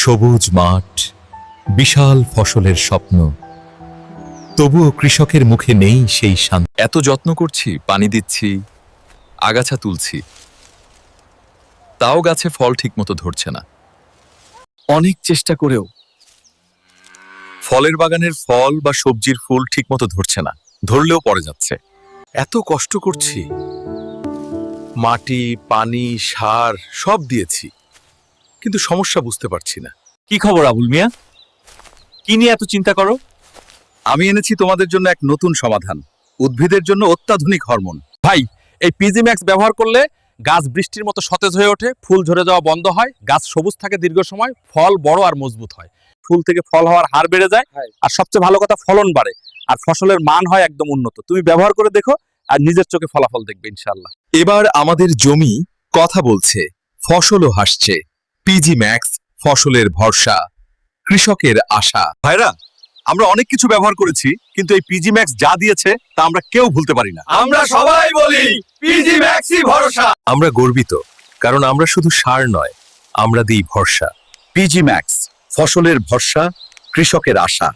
সবুজ মাঠ, বিশাল ফসলের স্বপ্ন, তবুও কৃষকের মুখে নেই সেই শান্তি। এত যত্ন করছি, পানি দিচ্ছি, আগাছা তুলছি, তাও গাছে ফল ঠিকমতো ধরছে না। অনেক চেষ্টা করেও ফলের বাগানের ফল বা সবজির ফুল ঠিকমতো ধরছে না, ধরলেও পড়ে যাচ্ছে। এত কষ্ট করছি, মাটি, পানি, সার সব দিয়েছি, কিন্তু সমস্যা বুঝতে পারছি না। কি খবর আবুল মিয়া? কি নিয়ে এত চিন্তা করো? আমি এনেছি তোমাদের জন্য এক নতুন সমাধান, উদ্ভিদের জন্য অত্যাধুনিক হরমোন। ভাই, এই পিজি ম্যাক্স ব্যবহার করলে গাছ বৃষ্টির মতো সতেজ হয়ে ওঠে, ফুল ঝরে যাওয়া বন্ধ হয়, গাছ সবুজ থাকে দীর্ঘ সময়, ফল বড় আর মজবুত হয়, ফুল থেকে ফল হওয়ার হার বেড়ে যায়, আর সবচেয়ে ভালো কথা ফলন বাড়ে, আর ফসলের মান হয় একদম উন্নত। তুমি ব্যবহার করে দেখো আর নিজের চোখে ফলাফল দেখবে ইনশাআল্লাহ। এবার আমাদের জমি কথা বলছে, ফসলও হাসছে। পিজি ম্যাক্স, ফসলের ভরসা, কৃষকের আশা। ভাইরা, আমরা অনেক কিছু ব্যবহার করেছি, কিন্তু এই পিজি ম্যাক্স যা দিয়েছে তা আমরা কেউ ভুলতে পারি না। আমরা সবাই বলি পিজি ম্যাক্সই ভরসা। আমরা গর্বিত, কারণ আমরা শুধু সার নয়, আমরা দিই ভরসা। পিজি ম্যাক্স, ফসলের ভরসা, কৃষকের আশা।